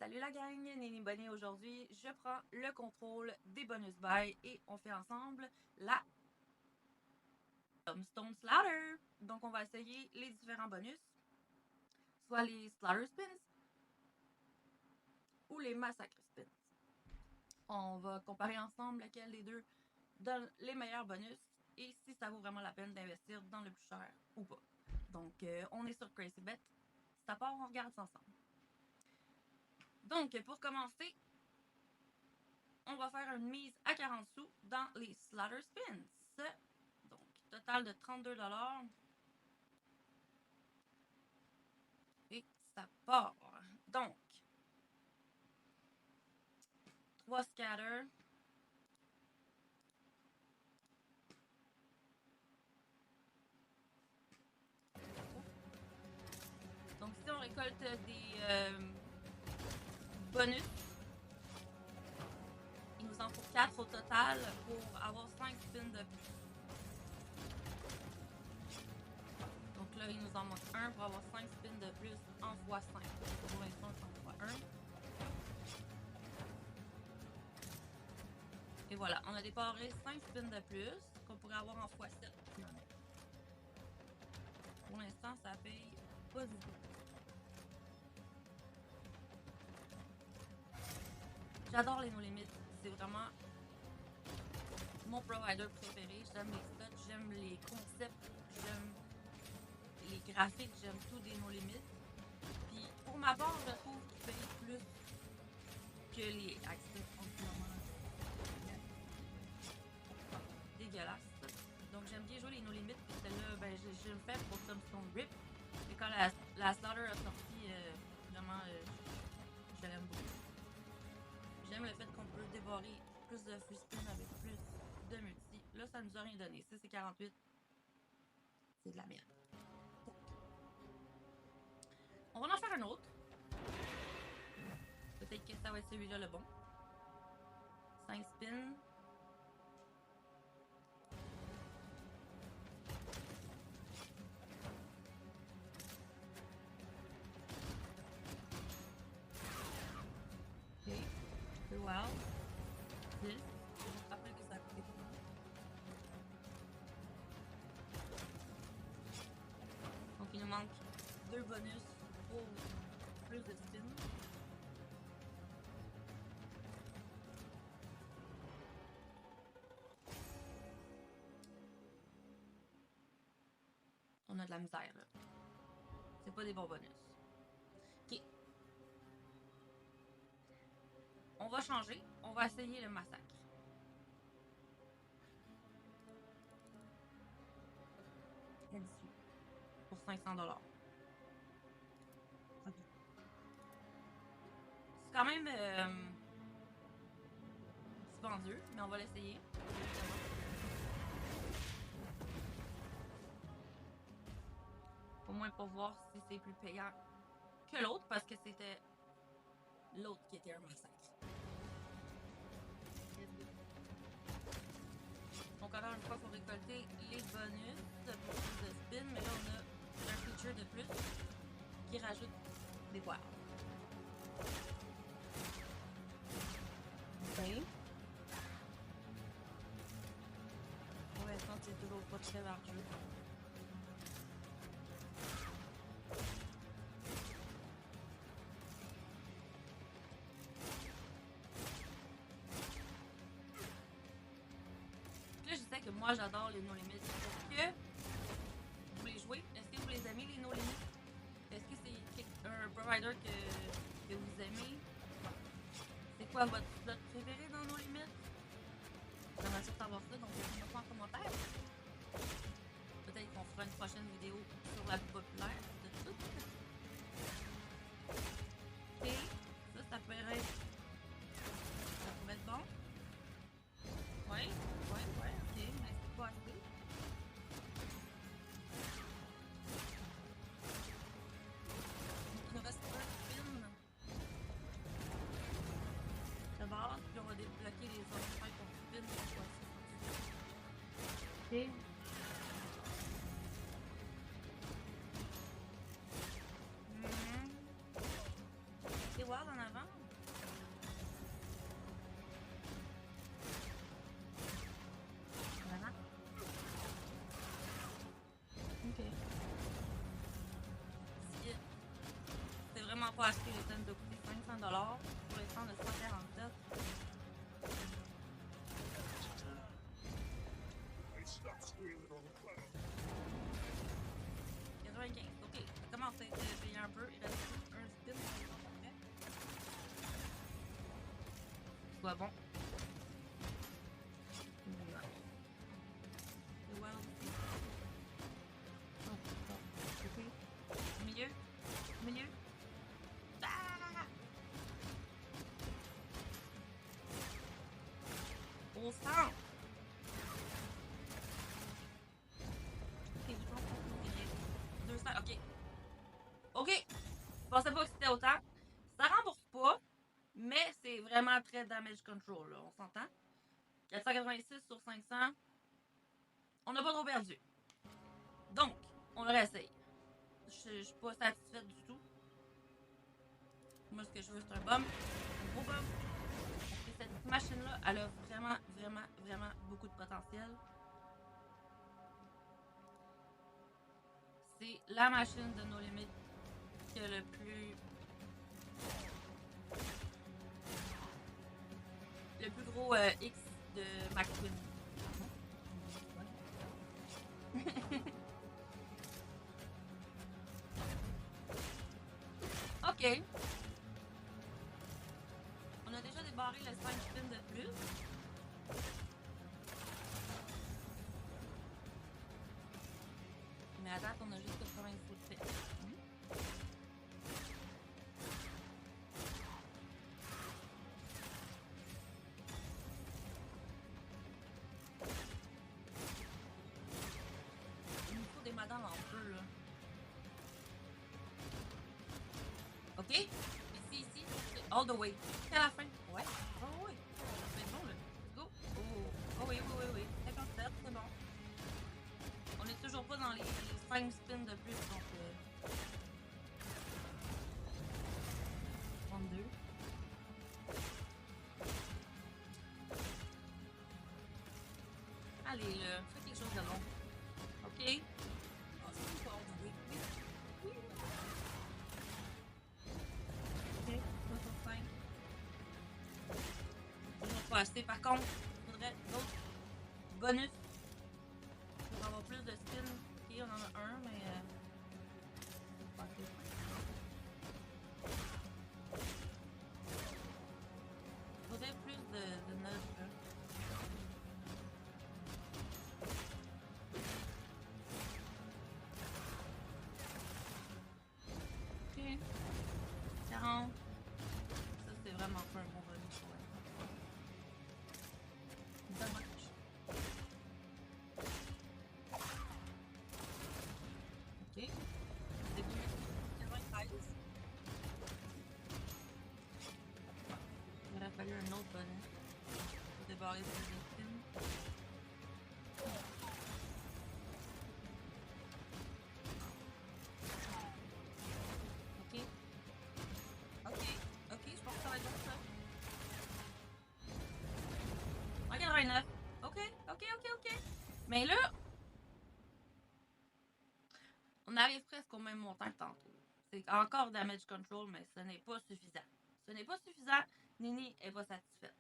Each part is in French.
Salut la gang, Néni Bonnet. Aujourd'hui, je prends le contrôle des bonus buy et on fait ensemble la Tombstone Slaughter. Donc on va essayer les différents bonus, soit les Slaughter Spins ou les Massacre Spins. On va comparer ensemble lequel des deux donne les meilleurs bonus et si ça vaut vraiment la peine d'investir dans le plus cher ou pas. Donc on est sur Crazy Bet. Si ça part, on regarde ça ensemble. Donc pour commencer, on va faire une mise à 40 sous dans les Slaughter Spins. Donc, total de 32 $. Et ça part. Donc, 3 scatter. Donc, si on récolte des bonus, il nous en faut 4 au total pour avoir 5 spins de plus. Donc là, il nous en manque 1 pour avoir 5 spins de plus en x5. Pour l'instant, c'est en x1. Et voilà, on a déparé 5 spins de plus qu'on pourrait avoir en x7. Pour l'instant, ça paye pas du tout. J'adore les No Limit. C'est vraiment mon provider préféré. J'aime les stats, j'aime les concepts, j'aime les graphiques, j'aime tout des No Limit. Puis pour ma part, je trouve qu'ils payent plus que les Access en ce moment. Dégueulasse. Donc j'aime bien jouer les No Limit. Puis celle-là, ben, je le fais pour Tombstone Rip. Et quand la Slaughter a sorti, vraiment, je l'aime beaucoup. J'aime le fait qu'on peut dévorer plus de free spin avec plus de multi. Là, ça nous a rien donné. 6 et 48, c'est de la merde. On va en faire un autre. Peut-être que ça va être celui-là le bon. 5 spins. Ok. Wow. 10. Je me rappelle que ça a coûté combien. Donc il nous manque 2 bonus pour plus de spins. On a de la misère là. C'est pas des bons bonus. Ok. On va changer. On va essayer le massacre. Pour 500 $. Okay. C'est quand même dispendieux, mais on va l'essayer. Au moins pour voir si c'est plus payant que l'autre, parce que c'était l'autre qui était un massacre. Donc encore une fois, il faut récolter les bonus pour plus de spin, mais là on a un feature de plus qui rajoute des poires. Okay. Pour l'instant, c'est toujours pas très largeux. Là, je sais que moi, j'adore les No Limits. Est-ce que vous les jouez? Est-ce que vous les aimez, les No Limits? Est-ce que c'est un provider que vous aimez? C'est quoi votre slot préféré dans No Limits? J'aimerais ça savoir ça, donc mettez-moi en commentaire. Peut-être qu'on fera une prochaine vidéo sur la plus populaire de toutes. Ok, ça pourrait être bon. Ouais, ok, mais c'est pas assez. Il nous reste un spin. De base, puis on va débloquer les autres fins qu'on spin cette fois-ci. Ok. Ok. des wards en avant. Voilà. Ok. Si c'est vraiment pas acheté les tonnes de coûter 500$ pour l'instant de 147. 95. Ok, ça commence à être payé un peu. Il reste un spin par exemple après. Soit bon. C'est wild aussi. Oh, ok. Milieu. Milieu. Ah! Au centre. Ok, je pense que c'est 200. Ok. Ok. Je pensais pas que c'était autant. Ça rembourse pas, mais c'est vraiment très damage control, là. On s'entend? 486 sur 500. On n'a pas trop perdu. Donc, on le réessaye. Je suis pas satisfaite du tout. Moi, ce que je veux, c'est un bum. Un gros bum. Et cette machine-là, elle a vraiment, vraiment, vraiment beaucoup de potentiel. C'est la machine de nos limites qui a le plus gros X de McQueen. Ok. On a déjà débarré le 5 spin de plus. Mais à date, on a juste 90 de fait. Il nous faut des madames en feu, là. Ok? Ici. All the way. Jusqu'à la fin. Ouais. Oh, oui. C'est bon, là. Let's go. Oh, oui. 57, c'est bon. On est toujours pas dans les 5 spins de plus, donc 32. Allez, là, fais quelque chose de long. Ok? Ah, c'est pas oui. Oui. Ok, 65. Toujours pas assez. Par contre, il faudrait d'autres bonus pour avoir plus de spins. Ok, on en a un, mais pas assez. Il faudrait plus de 9, là. Ok. 40. Ça, c'est vraiment pas un bon bonus pour l'instant. Dommage. Ok. C'est 93. Il aurait fallu un autre bonus pour débarrer sur les spins. Ok. Ok, je pense que ça va être bon ça. 189. Ok. Mais là, on arrive presque au même montant que tantôt. C'est encore damage control, mais ce n'est pas suffisant. Nini est pas satisfaite.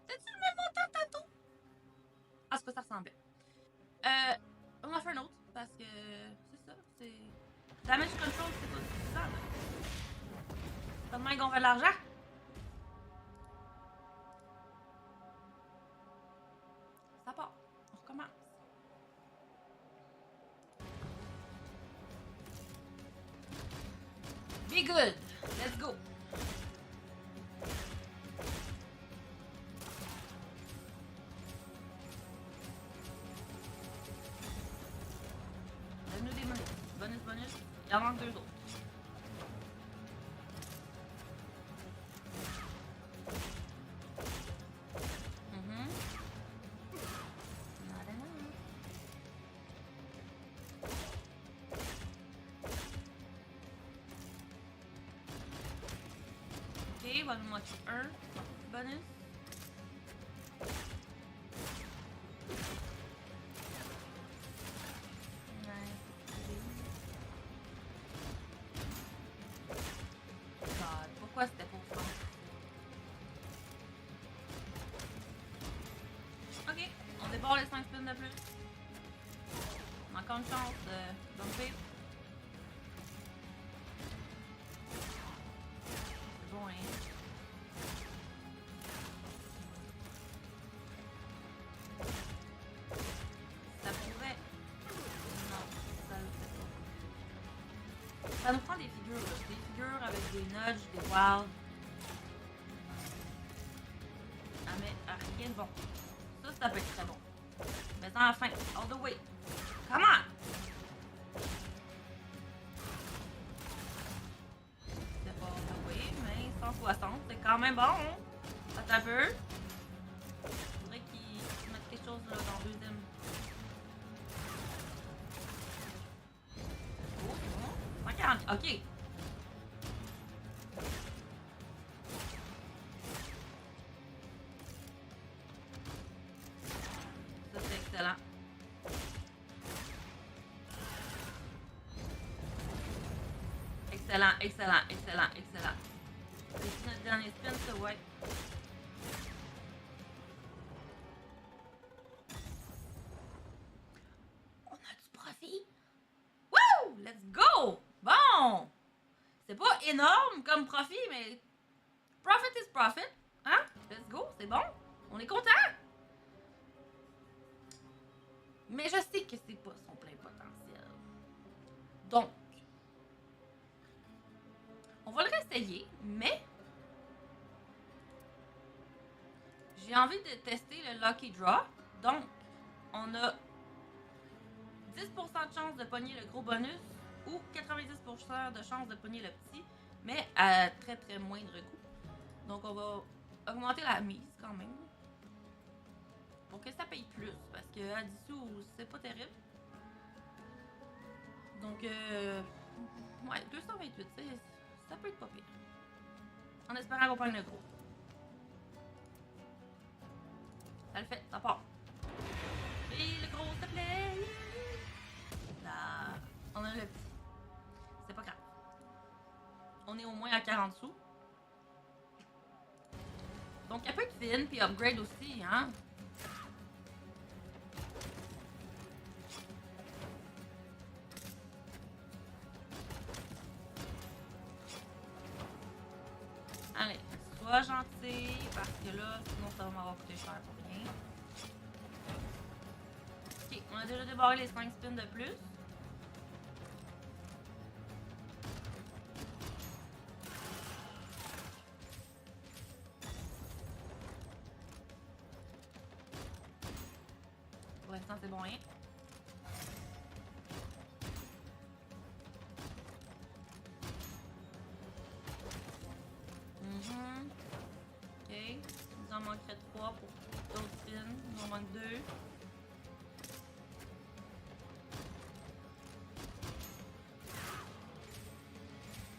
C'est-tu le même montant que tantôt? Ah, c'est pas ça ressemblait. On en fait un autre, parce que c'est ça, c'est... Damage control, c'est pas suffisant, là. Pas de main qu'on fait de l'argent. Ça part. On recommence. Be good. Let's go. Donne-nous des bonus. Bonus. Il en manque 2 autres. il va nous manquer un bonus. God, pourquoi c'était pour ça? Ok, on débarre les 5 spins de plus. Encore une chance de dumper. C'est bon, hein? Ça pourrait... Non, ça le fait pas. Ça nous prend des figures, là. Des figures avec des nudges, des wilds. Ah, mais rien de bon. Ça peut être très bon. Mais enfin, all the way. Come on! C'est pas all the way, mais 160, c'est quand même bon. Attends un peu. Faudrait qu'ils mettent quelque chose là, dans le deuxième. Oh, c'est bon. 140, ok. Ça, c'est excellent. Excellent, excellent, excellent, excellent. C'est notre dernier spin, ça, ouais. On a du profit. Wouh! Let's go! Bon! C'est pas énorme comme profit, mais profit is profit. Hein? Let's go, c'est bon. On est content. Mais je sais que c'est pas son plein potentiel. Donc, on va le réessayer, mais j'ai envie de tester le Lucky Draw. Donc, on a 10% de chance de pogner le gros bonus ou 90% de chance de pogner le petit, mais à très très moindre coût. Donc, on va augmenter la mise quand même pour que ça paye plus, parce que à 10 sous, c'est pas terrible. Donc, ouais, 228, ça peut être pas pire. En espérant qu'on pogne le gros. Ça le fait, ça part. Et le gros, s'il te plaît. Là, on a le petit. C'est pas grave. On est au moins à 40 sous. Donc, elle peut être fine, puis upgrade aussi, hein. Allez, sois gentil, parce que là, sinon ça va m'avoir coûté cher pour rien. Ok, on a déjà débarré les 5 spins de plus. Pour l'instant, c'est bon rien. Ok, il nous en manquerait 3 pour d'autres spins. Il en manque 2.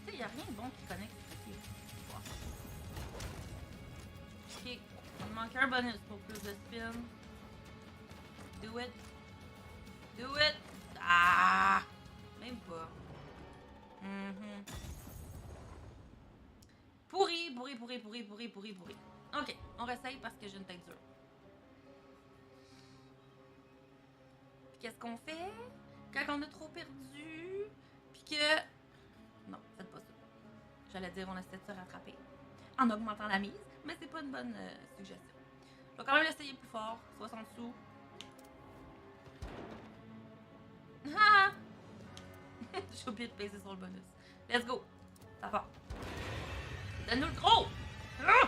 Il n'y a rien de bon qui connecte. Ok, il manque un bonus pour plus de spins. Do it. Do it. Ah! Même pas. Pourri, pourri, pourri, pourri, pourri, pourri, pourri. Ok, on réessaye parce que j'ai une tête dure. Puis qu'est-ce qu'on fait quand on a trop perdu? Puis que... Non, faites pas ça. J'allais dire on essaie de se rattraper en augmentant la mise, mais c'est pas une bonne suggestion. Je vais quand même l'essayer plus fort. 60 sous. Ah! J'ai oublié de peser sur le bonus. Let's go. Ça part. Donne-nous le gros! Ah!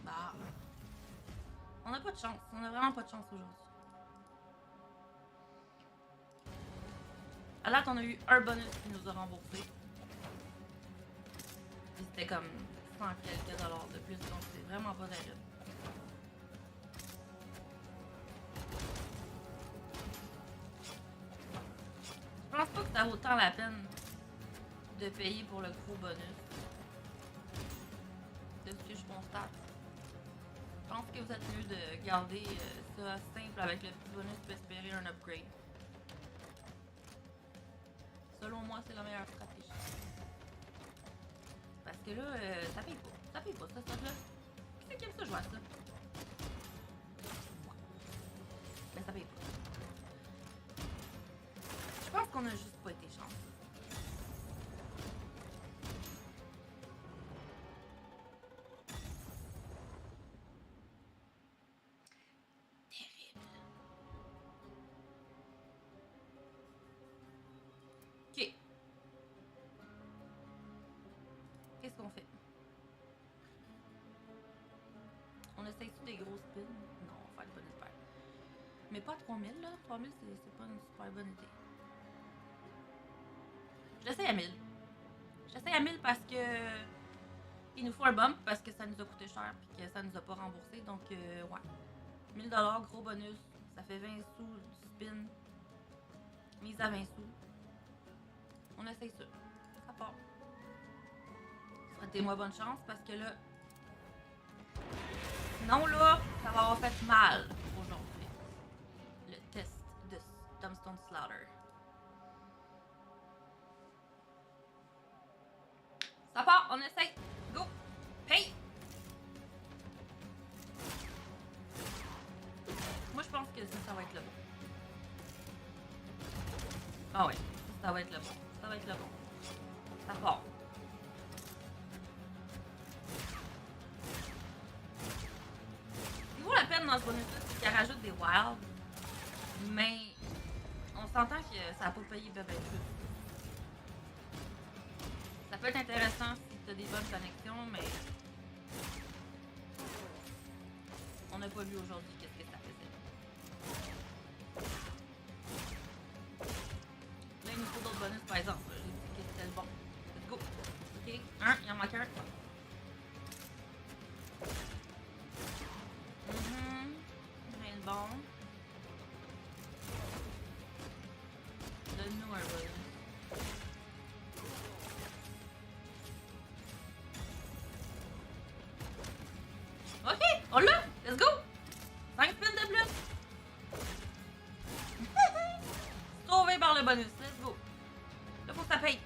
Bah. On n'a pas de chance. On a vraiment pas de chance aujourd'hui. À date, on a eu un bonus qui nous a remboursé. Puis c'était comme 100 quelques dollars de plus, donc c'est vraiment pas terrible. Je pense pas que ça vaut autant la peine de payer pour le gros bonus. de ce que je constate. Je pense que vous êtes mieux de garder ça simple avec le petit bonus pour espérer un upgrade. Selon moi, c'est la meilleure stratégie. Parce que là, ça paye pas. Ça paye pas, ça, là. Qui c'est qui aime ça jouer à ça? Moi. Ben, ça paye pas. Je pense qu'on a juste pas été chanceux. Terrible. Ok. Qu'est-ce qu'on fait? On essaye-tu des gros spins? Non, on va faire le bonus paire. Mais pas 3000 là. 3000 c'est pas une super bonne idée. J'essaye à 1000. J'essaye à 1000 parce que il nous faut un bump parce que ça nous a coûté cher et que ça nous a pas remboursé. Donc ouais. 1000$, gros bonus. Ça fait 20 sous du spin. Mise à 20 sous. On essaye ça. Ça part. Souhaitez-moi bonne chance parce que là. Sinon là, ça va avoir fait mal aujourd'hui. Le test de Tombstone Slaughter. Ça part, on essaye. Go! Hey! Moi, je pense que ça va être le bon. Ah ouais, ça va être le bon. Ça va être le bon. Ça part. Ce qui vaut la peine dans ce bonus-là, c'est qu'il rajoute des wilds. Mais on s'entend que ça n'a pas payé bébé plus. Ça peut être intéressant si tu as des bonnes connexions, mais on n'a pas vu aujourd'hui qu'est-ce que ça faisait. Là, il nous faut d'autres bonus, par exemple. J'ai dit que c'était le bon. Let's go. Ok, il en manque un. Rien de bon. Donne-nous un bonus. Ok, on l'a! Let's go! 5 spins de plus! Sauvé par le bonus, let's go! Là, faut que ça paye.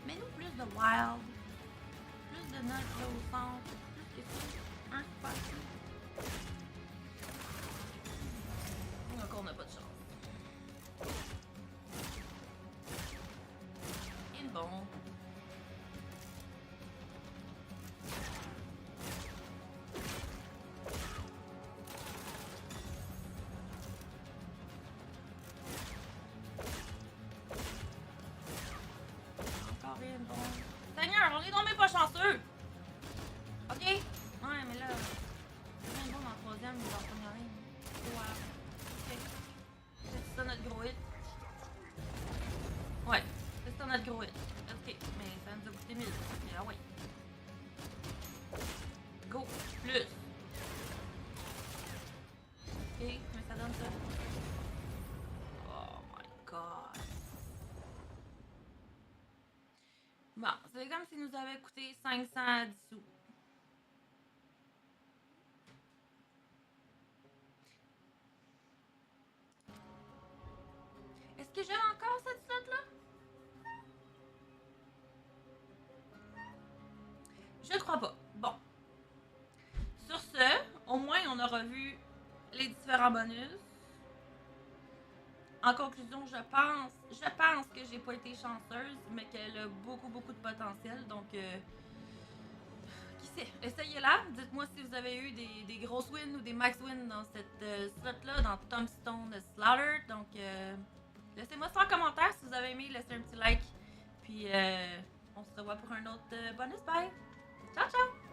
Mets-nous plus de wild. Plus de notes là au centre. Plus que ça. Un spot. Encore, on n'a pas de chance. Et bon. Bon. Seigneur, on est donc même pas chanceux! Ok? Ouais, mais là. C'est bon dans le troisième ou dans la première ligne. Wow. Ok. C'est ça notre gros hit? Ouais, c'est ça notre gros hit. Ok, mais ça nous a coûté 1000. Ah ouais. Go! Plus! Ok, mais ça donne ça. Oh my god. Bon, c'est comme s'il nous avait coûté 510 sous. Est-ce que j'ai encore cette slot-là? Je crois pas. Bon. Sur ce, au moins, on aura vu les différents bonus. En conclusion, je pense que j'ai pas été chanceuse, mais qu'elle a beaucoup de potentiel. Donc, qui sait? Essayez-la. Dites-moi si vous avez eu des grosses wins ou des max wins dans cette slot-là, dans Tombstone Slaughter. Donc, laissez-moi ça en commentaire si vous avez aimé. Laissez un petit like. Puis, on se revoit pour un autre bonus. Bye! Ciao, ciao!